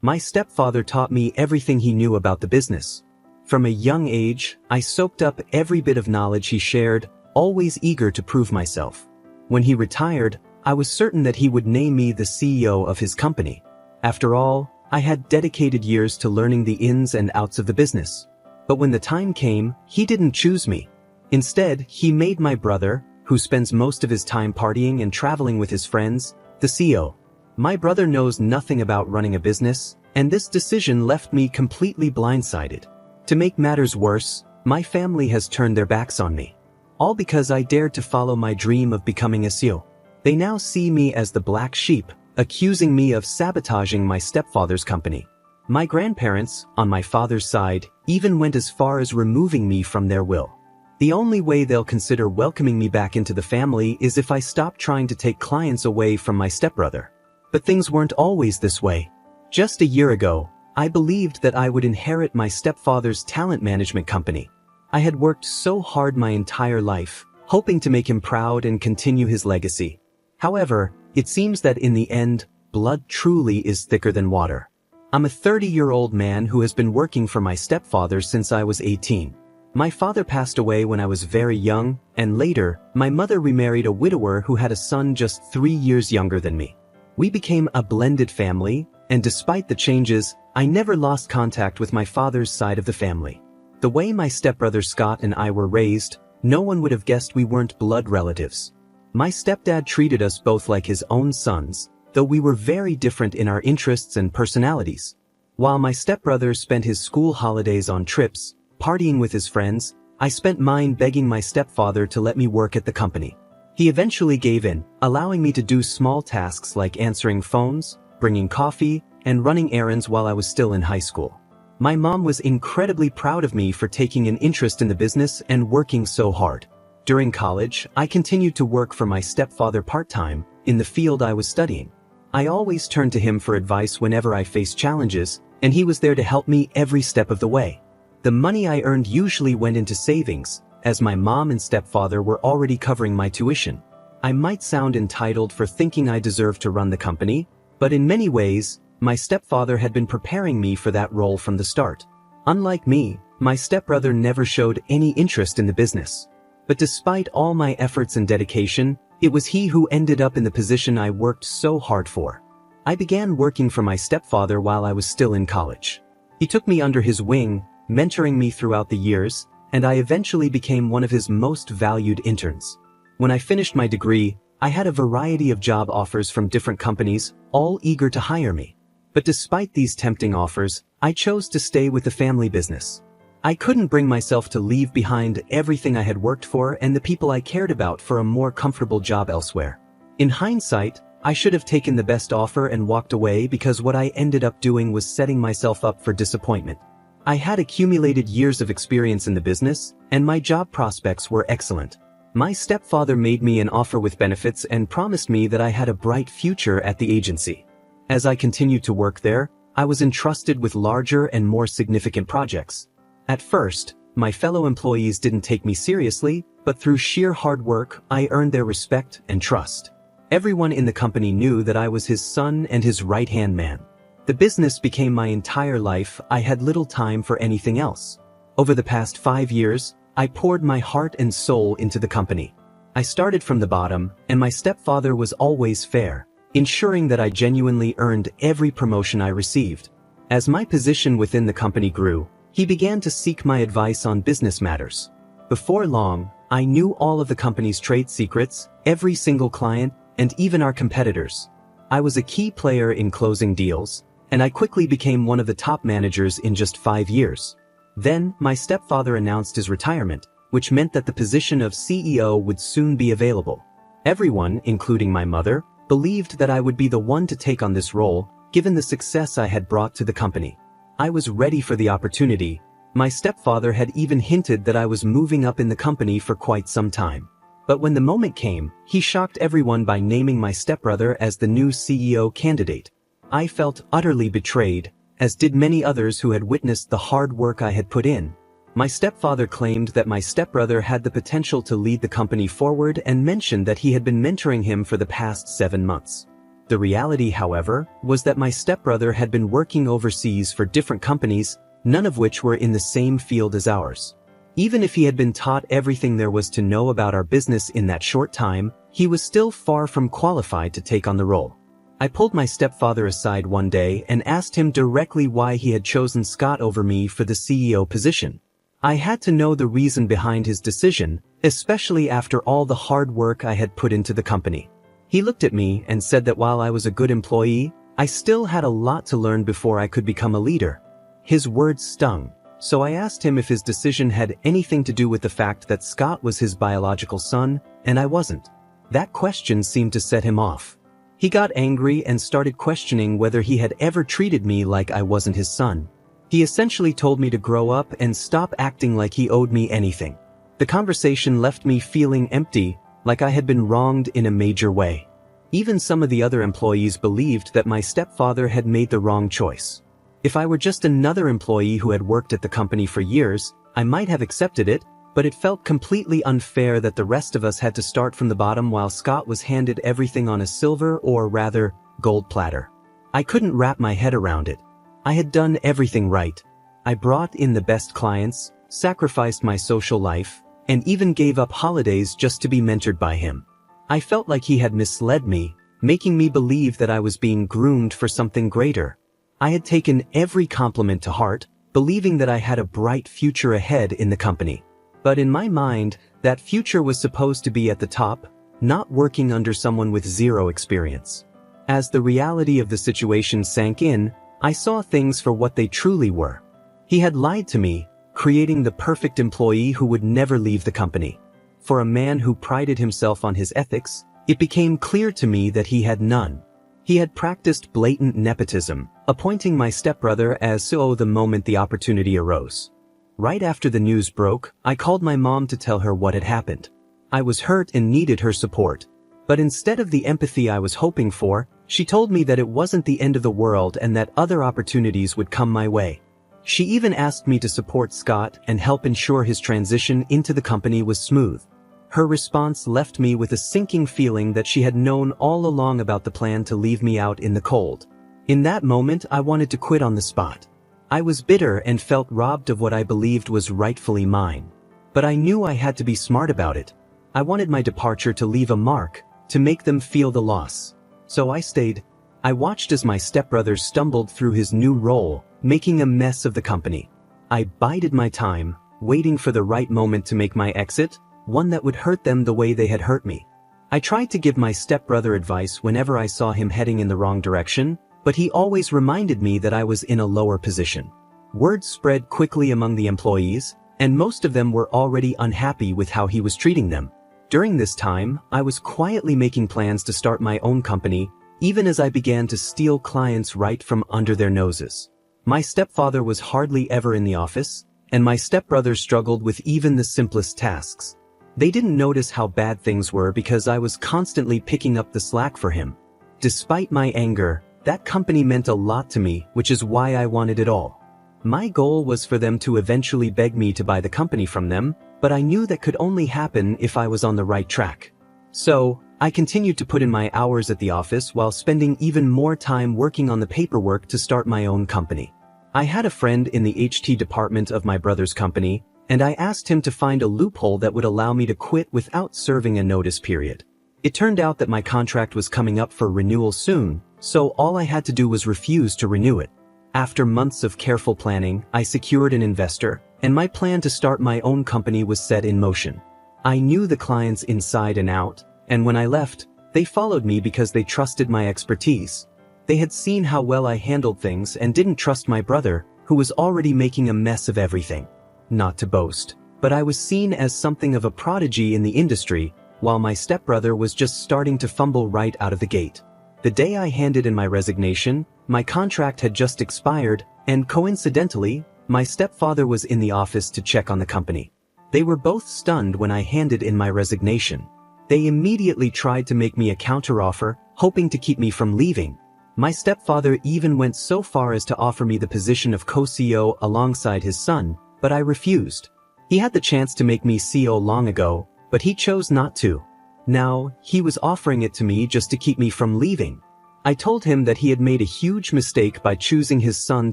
My stepfather taught me everything he knew about the business. From a young age, I soaked up every bit of knowledge he shared, always eager to prove myself. When he retired, I was certain that he would name me the CEO of his company. After all, I had dedicated years to learning the ins and outs of the business. But when the time came, he didn't choose me. Instead, he made my brother, who spends most of his time partying and traveling with his friends, the CEO. My brother knows nothing about running a business, and this decision left me completely blindsided. To make matters worse, my family has turned their backs on me. All because I dared to follow my dream of becoming a CEO. They now see me as the black sheep, accusing me of sabotaging my stepfather's company. My grandparents, on my father's side, even went as far as removing me from their will. The only way they'll consider welcoming me back into the family is if I stop trying to take clients away from my stepbrother. But things weren't always this way. Just a year ago, I believed that I would inherit my stepfather's talent management company. I had worked so hard my entire life, hoping to make him proud and continue his legacy. However, it seems that in the end, blood truly is thicker than water. I'm a 30-year-old man who has been working for my stepfather since I was 18. My father passed away when I was very young, and later, my mother remarried a widower who had a son just 3 years younger than me. We became a blended family, and despite the changes, I never lost contact with my father's side of the family. The way my stepbrother Scott and I were raised, no one would have guessed we weren't blood relatives. My stepdad treated us both like his own sons, though we were very different in our interests and personalities. While my stepbrother spent his school holidays on trips, partying with his friends, I spent mine begging my stepfather to let me work at the company. He eventually gave in, allowing me to do small tasks like answering phones, bringing coffee, and running errands while I was still in high school. My mom was incredibly proud of me for taking an interest in the business and working so hard. During college, I continued to work for my stepfather part-time, in the field I was studying. I always turned to him for advice whenever I faced challenges, and he was there to help me every step of the way. The money I earned usually went into savings, as my mom and stepfather were already covering my tuition. I might sound entitled for thinking I deserved to run the company, but in many ways, my stepfather had been preparing me for that role from the start. Unlike me, my stepbrother never showed any interest in the business. But despite all my efforts and dedication, it was he who ended up in the position I worked so hard for. I began working for my stepfather while I was still in college. He took me under his wing, mentoring me throughout the years, and I eventually became one of his most valued interns. When I finished my degree, I had a variety of job offers from different companies, all eager to hire me. But despite these tempting offers, I chose to stay with the family business. I couldn't bring myself to leave behind everything I had worked for and the people I cared about for a more comfortable job elsewhere. In hindsight, I should have taken the best offer and walked away because what I ended up doing was setting myself up for disappointment. I had accumulated years of experience in the business, and my job prospects were excellent. My stepfather made me an offer with benefits and promised me that I had a bright future at the agency. As I continued to work there, I was entrusted with larger and more significant projects. At first, my fellow employees didn't take me seriously, but through sheer hard work, I earned their respect and trust. Everyone in the company knew that I was his son and his right-hand man. The business became my entire life. I had little time for anything else. Over the past 5 years, I poured my heart and soul into the company. I started from the bottom, and my stepfather was always fair, ensuring that I genuinely earned every promotion I received. As my position within the company grew, he began to seek my advice on business matters. Before long, I knew all of the company's trade secrets, every single client, and even our competitors. I was a key player in closing deals, and I quickly became one of the top managers in just 5 years. Then, my stepfather announced his retirement, which meant that the position of CEO would soon be available. Everyone, including my mother, believed that I would be the one to take on this role, given the success I had brought to the company. I was ready for the opportunity. My stepfather had even hinted that I was moving up in the company for quite some time. But when the moment came, he shocked everyone by naming my stepbrother as the new CEO candidate. I felt utterly betrayed, as did many others who had witnessed the hard work I had put in. My stepfather claimed that my stepbrother had the potential to lead the company forward and mentioned that he had been mentoring him for the past 7 months. The reality, however, was that my stepbrother had been working overseas for different companies, none of which were in the same field as ours. Even if he had been taught everything there was to know about our business in that short time, he was still far from qualified to take on the role. I pulled my stepfather aside one day and asked him directly why he had chosen Scott over me for the CEO position. I had to know the reason behind his decision, especially after all the hard work I had put into the company. He looked at me and said that while I was a good employee, I still had a lot to learn before I could become a leader. His words stung, so I asked him if his decision had anything to do with the fact that Scott was his biological son, and I wasn't. That question seemed to set him off. He got angry and started questioning whether he had ever treated me like I wasn't his son. He essentially told me to grow up and stop acting like he owed me anything. The conversation left me feeling empty, like I had been wronged in a major way. Even some of the other employees believed that my stepfather had made the wrong choice. If I were just another employee who had worked at the company for years, I might have accepted it, but it felt completely unfair that the rest of us had to start from the bottom while Scott was handed everything on a silver or rather, gold platter. I couldn't wrap my head around it. I had done everything right. I brought in the best clients, sacrificed my social life, and even gave up holidays just to be mentored by him. I felt like he had misled me, making me believe that I was being groomed for something greater. I had taken every compliment to heart, believing that I had a bright future ahead in the company. But in my mind, that future was supposed to be at the top, not working under someone with zero experience. As the reality of the situation sank in, I saw things for what they truly were. He had lied to me, creating the perfect employee who would never leave the company. For a man who prided himself on his ethics, it became clear to me that he had none. He had practiced blatant nepotism, appointing my stepbrother as CEO the moment the opportunity arose. Right after the news broke, I called my mom to tell her what had happened. I was hurt and needed her support. But instead of the empathy I was hoping for, she told me that it wasn't the end of the world and that other opportunities would come my way. She even asked me to support Scott and help ensure his transition into the company was smooth. Her response left me with a sinking feeling that she had known all along about the plan to leave me out in the cold. In that moment, I wanted to quit on the spot. I was bitter and felt robbed of what I believed was rightfully mine. But I knew I had to be smart about it. I wanted my departure to leave a mark, to make them feel the loss. So I stayed. I watched as my stepbrother stumbled through his new role, making a mess of the company. I bided my time, waiting for the right moment to make my exit, one that would hurt them the way they had hurt me. I tried to give my stepbrother advice whenever I saw him heading in the wrong direction, but he always reminded me that I was in a lower position. Word spread quickly among the employees, and most of them were already unhappy with how he was treating them. During this time, I was quietly making plans to start my own company, even as I began to steal clients right from under their noses. My stepfather was hardly ever in the office, and my stepbrother struggled with even the simplest tasks. They didn't notice how bad things were because I was constantly picking up the slack for him. Despite my anger, that company meant a lot to me, which is why I wanted it all. My goal was for them to eventually beg me to buy the company from them, but I knew that could only happen if I was on the right track. So, I continued to put in my hours at the office while spending even more time working on the paperwork to start my own company. I had a friend in the HT department of my brother's company, and I asked him to find a loophole that would allow me to quit without serving a notice period. It turned out that my contract was coming up for renewal soon, so all I had to do was refuse to renew it. After months of careful planning, I secured an investor, and my plan to start my own company was set in motion. I knew the clients inside and out, and when I left, they followed me because they trusted my expertise. They had seen how well I handled things and didn't trust my brother, who was already making a mess of everything. Not to boast, but I was seen as something of a prodigy in the industry, while my stepbrother was just starting to fumble right out of the gate. The day I handed in my resignation, my contract had just expired, and coincidentally, my stepfather was in the office to check on the company. They were both stunned when I handed in my resignation. They immediately tried to make me a counteroffer, hoping to keep me from leaving. My stepfather even went so far as to offer me the position of co-CEO alongside his son, but I refused. He had the chance to make me CEO long ago, but he chose not to. Now, he was offering it to me just to keep me from leaving. I told him that he had made a huge mistake by choosing his son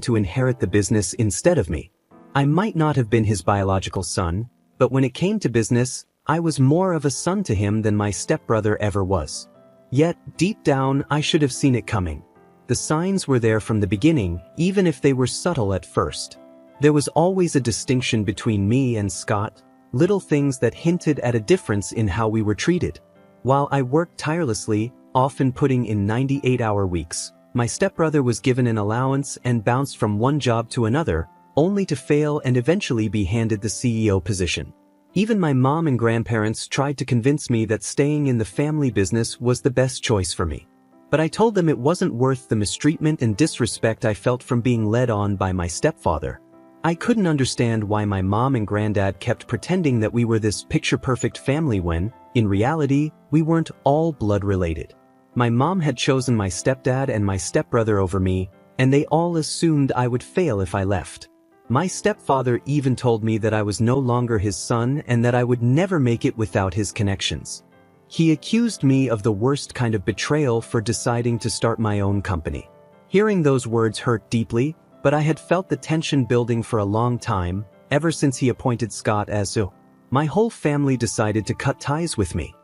to inherit the business instead of me. I might not have been his biological son, but when it came to business, I was more of a son to him than my stepbrother ever was. Yet, deep down, I should have seen it coming. The signs were there from the beginning, even if they were subtle at first. There was always a distinction between me and Scott, little things that hinted at a difference in how we were treated. While I worked tirelessly, often putting in 98-hour weeks, my stepbrother was given an allowance and bounced from one job to another, only to fail and eventually be handed the CEO position. Even my mom and grandparents tried to convince me that staying in the family business was the best choice for me. But I told them it wasn't worth the mistreatment and disrespect I felt from being led on by my stepfather. I couldn't understand why my mom and granddad kept pretending that we were this picture-perfect family when, in reality, we weren't all blood-related. My mom had chosen my stepdad and my stepbrother over me, and they all assumed I would fail if I left. My stepfather even told me that I was no longer his son and that I would never make it without his connections. He accused me of the worst kind of betrayal for deciding to start my own company. Hearing those words hurt deeply, but I had felt the tension building for a long time, ever since he appointed Scott as CEO. My whole family decided to cut ties with me.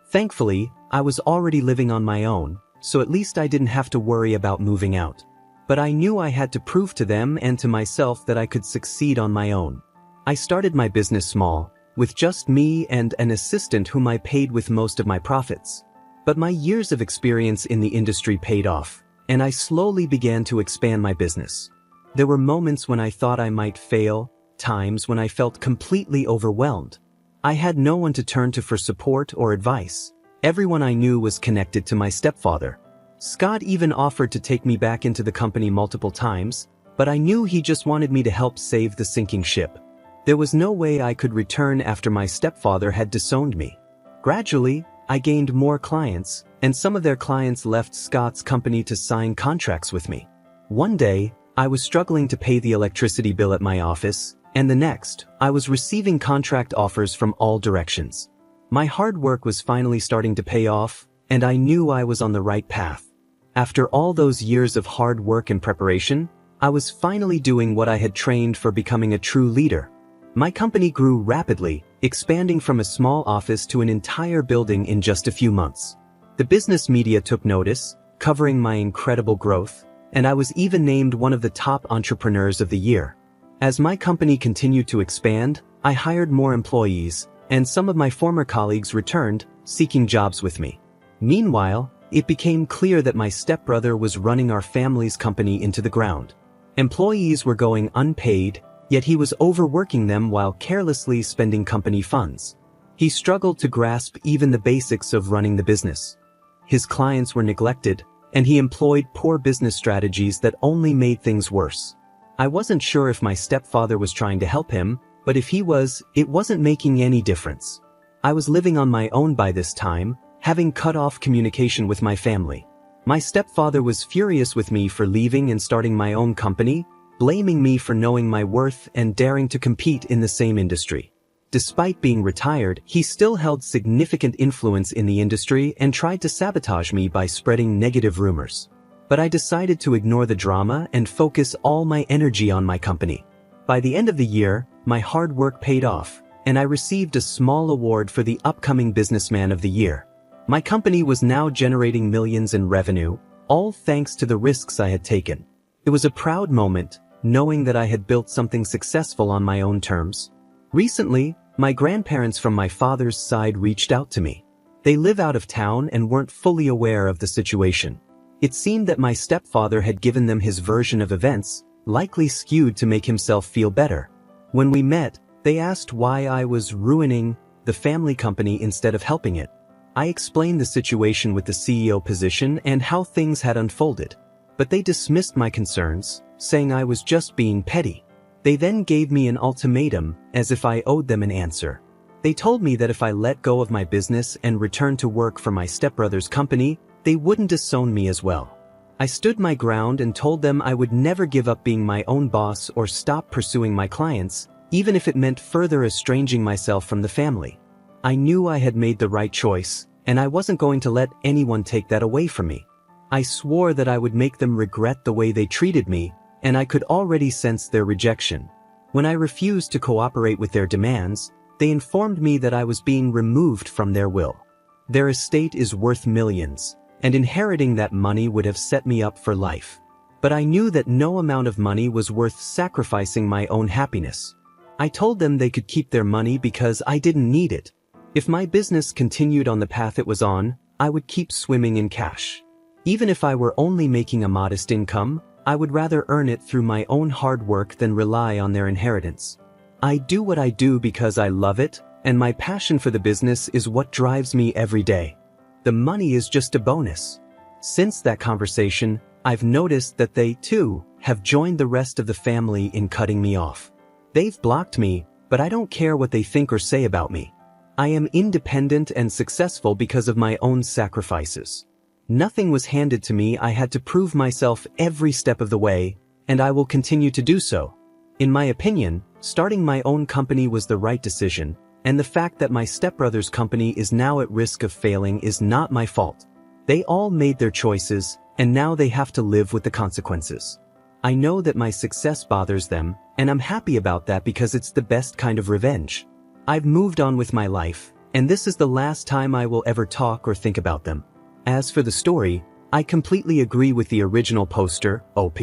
Thankfully, I was already living on my own, so at least I didn't have to worry about moving out. But I knew I had to prove to them and to myself that I could succeed on my own. I started my business small, with just me and an assistant whom I paid with most of my profits. But my years of experience in the industry paid off, and I slowly began to expand my business. There were moments when I thought I might fail, times when I felt completely overwhelmed. I had no one to turn to for support or advice. Everyone I knew was connected to my stepfather. Scott even offered to take me back into the company multiple times, but I knew he just wanted me to help save the sinking ship. There was no way I could return after my stepfather had disowned me. Gradually, I gained more clients, and some of their clients left Scott's company to sign contracts with me. One day, I was struggling to pay the electricity bill at my office, and the next, I was receiving contract offers from all directions. My hard work was finally starting to pay off, and I knew I was on the right path. After all those years of hard work and preparation, I was finally doing what I had trained for, becoming a true leader. My company grew rapidly, expanding from a small office to an entire building in just a few months. The business media took notice, covering my incredible growth, and I was even named one of the top entrepreneurs of the year. As my company continued to expand, I hired more employees, and some of my former colleagues returned, seeking jobs with me. Meanwhile, it became clear that my stepbrother was running our family's company into the ground. Employees were going unpaid, yet he was overworking them while carelessly spending company funds. He struggled to grasp even the basics of running the business. His clients were neglected, and he employed poor business strategies that only made things worse. I wasn't sure if my stepfather was trying to help him, but if he was, it wasn't making any difference. I was living on my own by this time, having cut off communication with my family. My stepfather was furious with me for leaving and starting my own company, blaming me for knowing my worth and daring to compete in the same industry. Despite being retired, he still held significant influence in the industry and tried to sabotage me by spreading negative rumors. But I decided to ignore the drama and focus all my energy on my company. By the end of the year, my hard work paid off, and I received a small award for the upcoming Businessman of the Year. My company was now generating millions in revenue, all thanks to the risks I had taken. It was a proud moment, knowing that I had built something successful on my own terms. Recently, my grandparents from my father's side reached out to me. They live out of town and weren't fully aware of the situation. It seemed that my stepfather had given them his version of events, likely skewed to make himself feel better. When we met, they asked why I was ruining the family company instead of helping it. I explained the situation with the CEO position and how things had unfolded, but they dismissed my concerns, saying I was just being petty. They then gave me an ultimatum, as if I owed them an answer. They told me that if I let go of my business and returned to work for my stepbrother's company, they wouldn't disown me as well. I stood my ground and told them I would never give up being my own boss or stop pursuing my clients, even if it meant further estranging myself from the family. I knew I had made the right choice, and I wasn't going to let anyone take that away from me. I swore that I would make them regret the way they treated me, and I could already sense their rejection. When I refused to cooperate with their demands, they informed me that I was being removed from their will. Their estate is worth millions, and inheriting that money would have set me up for life. But I knew that no amount of money was worth sacrificing my own happiness. I told them they could keep their money because I didn't need it. If my business continued on the path it was on, I would keep swimming in cash. Even if I were only making a modest income, I would rather earn it through my own hard work than rely on their inheritance. I do what I do because I love it, and my passion for the business is what drives me every day. The money is just a bonus. Since that conversation, I've noticed that they, too, have joined the rest of the family in cutting me off. They've blocked me, but I don't care what they think or say about me. I am independent and successful because of my own sacrifices. Nothing was handed to me. I had to prove myself every step of the way, and I will continue to do so. In my opinion, starting my own company was the right decision, and the fact that my stepbrother's company is now at risk of failing is not my fault. They all made their choices, and now they have to live with the consequences. I know that my success bothers them, and I'm happy about that because it's the best kind of revenge. I've moved on with my life, and this is the last time I will ever talk or think about them. As for the story, I completely agree with the original poster, OP.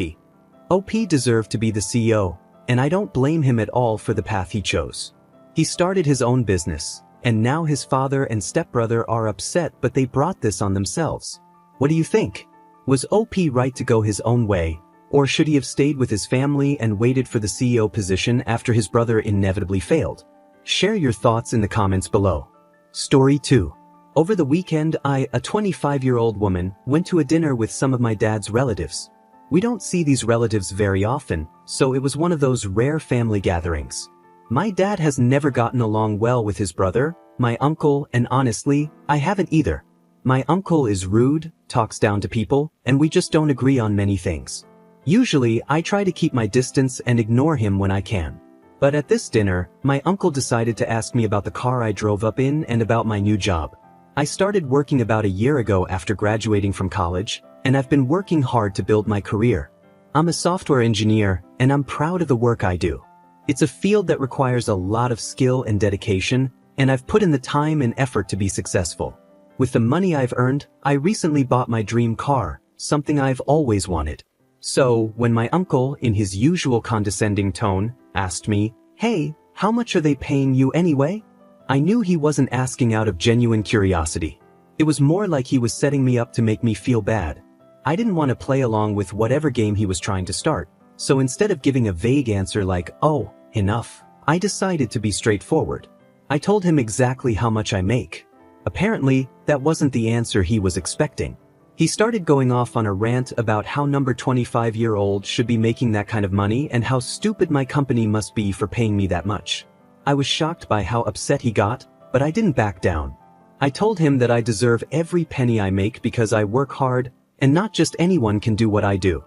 OP deserved to be the CEO, and I don't blame him at all for the path he chose. He started his own business, and now his father and stepbrother are upset, but they brought this on themselves. What do you think? Was OP right to go his own way, or should he have stayed with his family and waited for the CEO position after his brother inevitably failed? Share your thoughts in the comments below. Story 2. Over the weekend, I, a 25-year-old woman, went to a dinner with some of my dad's relatives. We don't see these relatives very often, so it was one of those rare family gatherings. My dad has never gotten along well with his brother, my uncle, and honestly, I haven't either. My uncle is rude, talks down to people, and we just don't agree on many things. Usually, I try to keep my distance and ignore him when I can. But at this dinner, my uncle decided to ask me about the car I drove up in and about my new job. I started working about a year ago after graduating from college, and I've been working hard to build my career. I'm a software engineer, and I'm proud of the work I do. It's a field that requires a lot of skill and dedication, and I've put in the time and effort to be successful. With the money I've earned, I recently bought my dream car, something I've always wanted. So, when my uncle, in his usual condescending tone, asked me, "Hey, how much are they paying you anyway?" I knew he wasn't asking out of genuine curiosity. It was more like he was setting me up to make me feel bad. I didn't want to play along with whatever game he was trying to start, so instead of giving a vague answer like, "Oh, enough," I decided to be straightforward. I told him exactly how much I make. Apparently, that wasn't the answer he was expecting. He started going off on a rant about how number 25-year-old should be making that kind of money and how stupid my company must be for paying me that much. I was shocked by how upset he got, but I didn't back down. I told him that I deserve every penny I make because I work hard, and not just anyone can do what I do.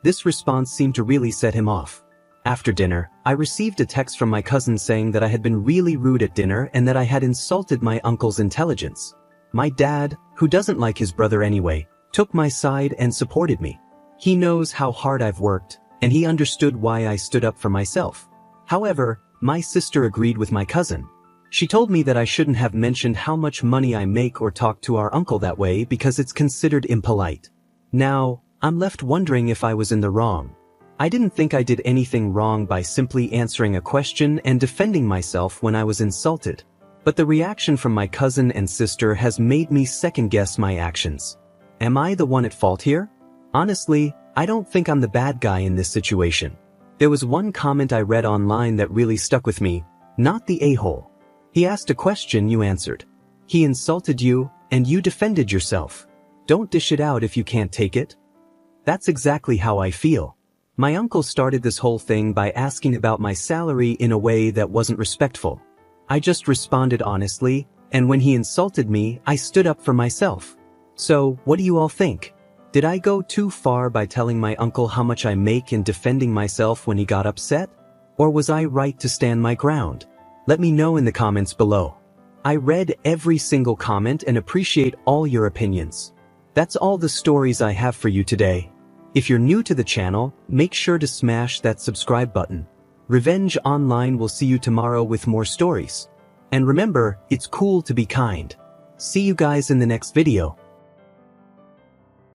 This response seemed to really set him off. After dinner, I received a text from my cousin saying that I had been really rude at dinner and that I had insulted my uncle's intelligence. My dad, who doesn't like his brother anyway, took my side and supported me. He knows how hard I've worked, and he understood why I stood up for myself. However, my sister agreed with my cousin. She told me that I shouldn't have mentioned how much money I make or talk to our uncle that way because it's considered impolite. Now, I'm left wondering if I was in the wrong. I didn't think I did anything wrong by simply answering a question and defending myself when I was insulted. But the reaction from my cousin and sister has made me second-guess my actions. Am I the one at fault here? Honestly, I don't think I'm the bad guy in this situation. There was one comment I read online that really stuck with me, "Not the a-hole." He asked a question, you answered. He insulted you, and you defended yourself. Don't dish it out if you can't take it. That's exactly how I feel. My uncle started this whole thing by asking about my salary in a way that wasn't respectful. I just responded honestly, and when he insulted me, I stood up for myself. So, what do you all think? Did I go too far by telling my uncle how much I make and defending myself when he got upset? Or was I right to stand my ground? Let me know in the comments below. I read every single comment and appreciate all your opinions. That's all the stories I have for you today. If you're new to the channel, make sure to smash that subscribe button. Revenge Online will see you tomorrow with more stories. And remember, it's cool to be kind. See you guys in the next video.